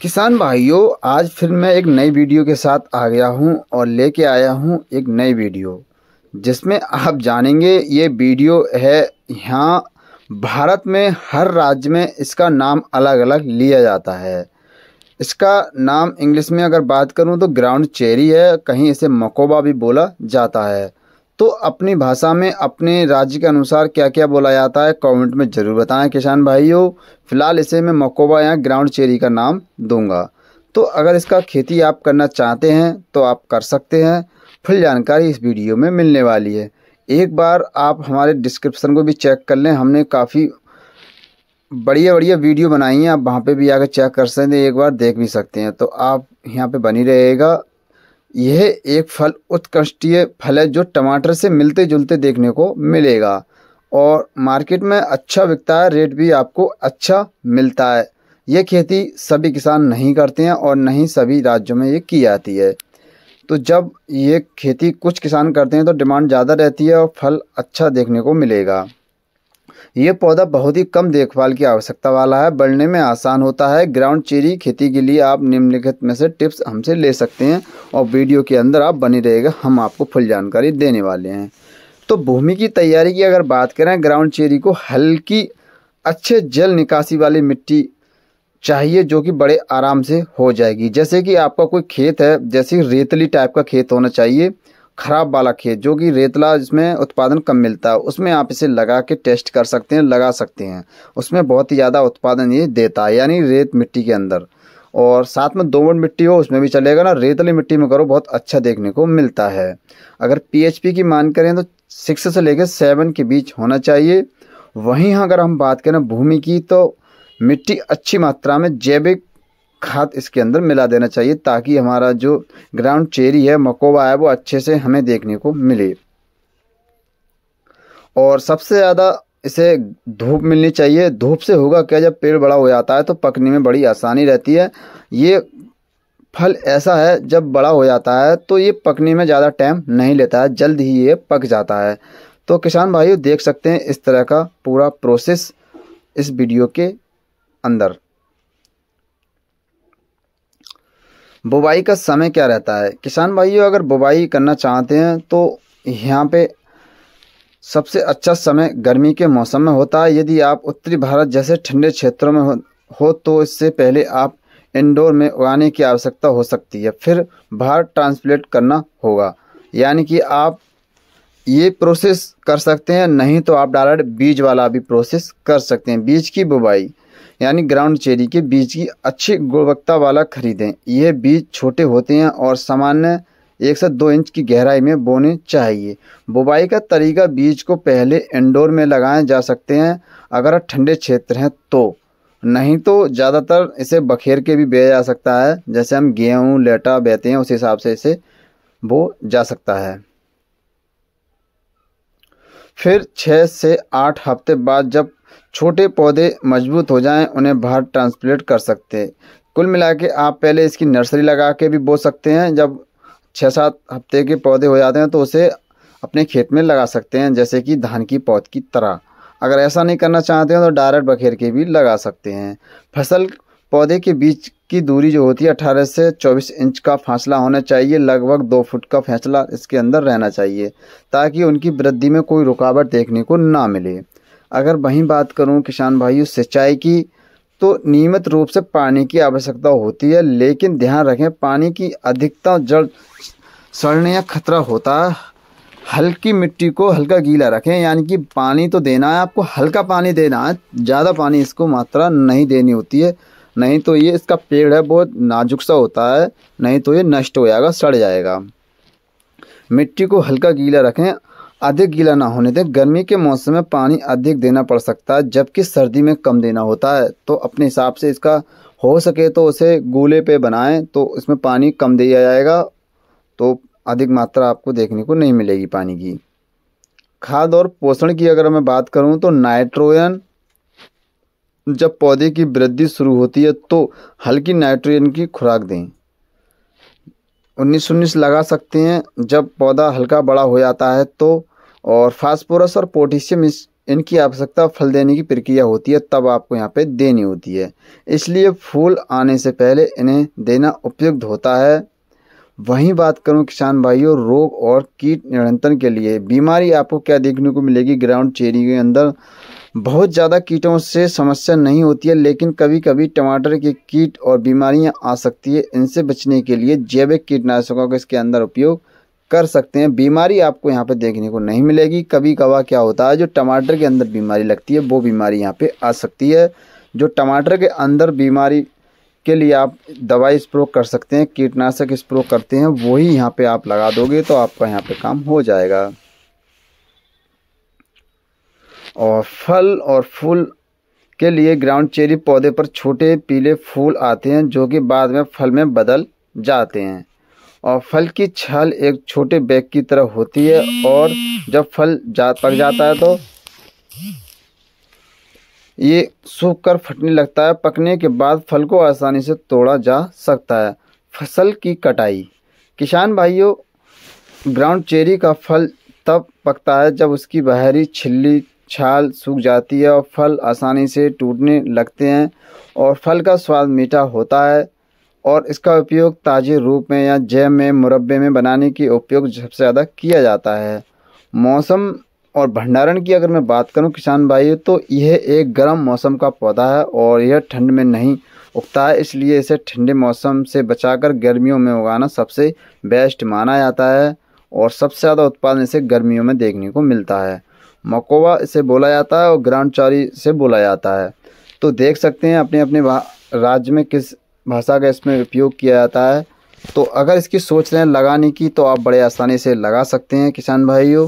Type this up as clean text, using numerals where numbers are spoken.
किसान भाइयों, आज फिर मैं एक नई वीडियो के साथ आ गया हूं और लेके आया हूं एक नई वीडियो जिसमें आप जानेंगे। ये वीडियो है यहाँ भारत में हर राज्य में इसका नाम अलग अलग लिया जाता है। इसका नाम इंग्लिश में अगर बात करूं तो ग्राउंड चेरी है, कहीं इसे मकोबा भी बोला जाता है। तो अपनी भाषा में अपने राज्य के अनुसार क्या क्या बोला जाता है कमेंट में ज़रूर बताएं किसान भाइयों। फिलहाल इसे मैं मकोबा या ग्राउंड चेरी का नाम दूंगा। तो अगर इसका खेती आप करना चाहते हैं तो आप कर सकते हैं। फुल जानकारी इस वीडियो में मिलने वाली है। एक बार आप हमारे डिस्क्रिप्शन को भी चेक कर लें, हमने काफ़ी बढ़िया बढ़िया वीडियो बनाई है, आप वहाँ पे भी आकर चेक कर सकते हैं, एक बार देख भी सकते हैं। तो आप यहाँ पे बनी रहेगा। यह एक फल उत्कृष्टीय फल है जो टमाटर से मिलते जुलते देखने को मिलेगा और मार्केट में अच्छा बिकता है, रेट भी आपको अच्छा मिलता है। ये खेती सभी किसान नहीं करते हैं और नहीं सभी राज्यों में ये की जाती है। तो जब ये खेती कुछ किसान करते हैं तो डिमांड ज़्यादा रहती है और फल अच्छा देखने को मिलेगा। ये पौधा बहुत ही कम देखभाल की आवश्यकता वाला है, बढ़ने में आसान होता है। ग्राउंड चेरी खेती के लिए आप निम्नलिखित में से टिप्स हमसे ले सकते हैं और वीडियो के अंदर आप बने रहेगा, हम आपको फुल जानकारी देने वाले हैं। तो भूमि की तैयारी की अगर बात करें, ग्राउंड चेरी को हल्की अच्छे जल निकासी वाली मिट्टी चाहिए जो कि बड़े आराम से हो जाएगी। जैसे कि आपका कोई खेत है, जैसे रेतली टाइप का खेत होना चाहिए, खराब वाला खेत जो कि रेतला जिसमें उत्पादन कम मिलता है, उसमें आप इसे लगा के टेस्ट कर सकते हैं, लगा सकते हैं। उसमें बहुत ही ज़्यादा उत्पादन ये देता है, यानी रेत मिट्टी के अंदर। और साथ में दोमट मिट्टी हो उसमें भी चलेगा ना, रेतली मिट्टी में करो बहुत अच्छा देखने को मिलता है। अगर पीएचपी की मान करें तो 6 से लेकर 7 के बीच होना चाहिए। वहीं अगर हम बात करें भूमि की, तो मिट्टी अच्छी मात्रा में जैविक खाद इसके अंदर मिला देना चाहिए ताकि हमारा जो ग्राउंड चेरी है, मकोबा है, वो अच्छे से हमें देखने को मिले। और सबसे ज़्यादा इसे धूप मिलनी चाहिए। धूप से होगा क्या, जब पेड़ बड़ा हो जाता है तो पकने में बड़ी आसानी रहती है। ये फल ऐसा है जब बड़ा हो जाता है तो ये पकने में ज़्यादा टाइम नहीं लेता है, जल्द ही ये पक जाता है। तो किसान भाइयों देख सकते हैं इस तरह का पूरा प्रोसेस इस वीडियो के अंदर। बुवाई का समय क्या रहता है किसान भाइयों, अगर बुवाई करना चाहते हैं तो यहाँ पे सबसे अच्छा समय गर्मी के मौसम में होता है। यदि आप उत्तरी भारत जैसे ठंडे क्षेत्रों में हो तो इससे पहले आप इंडोर में उगाने की आवश्यकता हो सकती है, फिर बाहर ट्रांसप्लांट करना होगा। यानी कि आप ये प्रोसेस कर सकते हैं, नहीं तो आप डायरेक्ट बीज वाला भी प्रोसेस कर सकते हैं। बीज की बुवाई यानी ग्राउंड चेरी के बीज की अच्छी गुणवत्ता वाला खरीदें। ये बीज छोटे होते हैं और सामान्य 1 से 2 इंच की गहराई में बोने चाहिए। बुवाई का तरीका, बीज को पहले इंडोर में लगाए जा सकते हैं अगर ठंडे क्षेत्र हैं तो, नहीं तो ज़्यादातर इसे बखेर के भी बोया जा सकता है। जैसे हम गेहूँ लेटा बोते हैं उस हिसाब से इसे बो जा सकता है। फिर 6 से 8 हफ्ते बाद जब छोटे पौधे मजबूत हो जाएं, उन्हें बाहर ट्रांसप्लांट कर सकते हैं। कुल मिला के आप पहले इसकी नर्सरी लगा के भी बो सकते हैं। जब 6-7 हफ्ते के पौधे हो जाते हैं तो उसे अपने खेत में लगा सकते हैं, जैसे कि धान की पौध की तरह। अगर ऐसा नहीं करना चाहते हैं तो डायरेक्ट बखेर के भी लगा सकते हैं। फसल पौधे के बीच की दूरी जो होती है 18 से 24 इंच का फासला होना चाहिए। लगभग 2 फुट का फासला इसके अंदर रहना चाहिए ताकि उनकी वृद्धि में कोई रुकावट देखने को ना मिले। अगर वहीं बात करूं किसान भाइयों सिंचाई की, तो नियमित रूप से पानी की आवश्यकता होती है, लेकिन ध्यान रखें पानी की अधिकता जड़ सड़ने या खतरा होता है। हल्की मिट्टी को हल्का गीला रखें, यानी कि पानी तो देना है आपको, हल्का पानी देना है, ज़्यादा पानी इसको मात्रा नहीं देनी होती है। नहीं तो ये इसका पेड़ है बहुत नाजुक सा होता है, नहीं तो ये नष्ट हो जाएगा, सड़ जाएगा। मिट्टी को हल्का गीला रखें, अधिक गीला ना होने दें। गर्मी के मौसम में पानी अधिक देना पड़ सकता है जबकि सर्दी में कम देना होता है। तो अपने हिसाब से इसका हो सके तो उसे गूले पे बनाएं तो इसमें पानी कम दिया जाएगा, तो अधिक मात्रा आपको देखने को नहीं मिलेगी पानी की। खाद और पोषण की अगर मैं बात करूं तो नाइट्रोजन, जब पौधे की वृद्धि शुरू होती है तो हल्की नाइट्रोजन की खुराक दें। 19-19 लगा सकते हैं जब पौधा हल्का बड़ा हो जाता है तो। और फास्फोरस और पोटेशियम इनकी आवश्यकता फल देने की प्रक्रिया होती है, तब आपको यहाँ पे देनी होती है। इसलिए फूल आने से पहले इन्हें देना उपयुक्त होता है। वहीं बात करूं किसान भाइयों रोग और कीट नियंत्रण के लिए, बीमारी आपको क्या देखने को मिलेगी। ग्राउंड चेरी के अंदर बहुत ज़्यादा कीटों से समस्या नहीं होती है, लेकिन कभी कभी टमाटर के कीट और बीमारियां आ सकती है। इनसे बचने के लिए जैविक कीटनाशकों का इसके अंदर उपयोग कर सकते हैं। बीमारी आपको यहाँ पे देखने को नहीं मिलेगी। कभी कभार क्या होता है, जो टमाटर के अंदर बीमारी लगती है वो बीमारी यहाँ पे आ सकती है। जो टमाटर के अंदर बीमारी के लिए आप दवाई स्प्रे कर सकते हैं, कीटनाशक स्प्रे करते हैं, वही यहाँ पे आप लगा दोगे तो आपका यहाँ पे काम हो जाएगा। और फल और फूल के लिए ग्राउंड चेरी पौधे पर छोटे पीले फूल आते हैं जो कि बाद में फल में बदल जाते हैं। और फल की छाल एक छोटे बैग की तरह होती है और जब फल पक जाता है तो ये सूख कर फटने लगता है। पकने के बाद फल को आसानी से तोड़ा जा सकता है। फसल की कटाई, किसान भाइयों ग्राउंड चेरी का फल तब पकता है जब उसकी बाहरी छिल्ली छाल सूख जाती है और फल आसानी से टूटने लगते हैं और फल का स्वाद मीठा होता है। और इसका उपयोग ताज़े रूप में या जैम में मुरब्बे में बनाने की उपयोग सबसे ज़्यादा किया जाता है। मौसम और भंडारण की अगर मैं बात करूं किसान भाई तो यह एक गर्म मौसम का पौधा है और यह ठंड में नहीं उगता है, इसलिए इसे ठंडे मौसम से बचाकर गर्मियों में उगाना सबसे बेस्ट माना जाता है। और सबसे ज़्यादा उत्पादन इसे गर्मियों में देखने को मिलता है। मकोवा इसे बोला जाता है और ग्राउंड चेरी से बोला जाता है। तो देख सकते हैं अपने अपने राज्य में किस भाषा का इसमें उपयोग किया जाता है। तो अगर इसकी सोच रहे हैं लगाने की तो आप बड़े आसानी से लगा सकते हैं किसान भाइयों।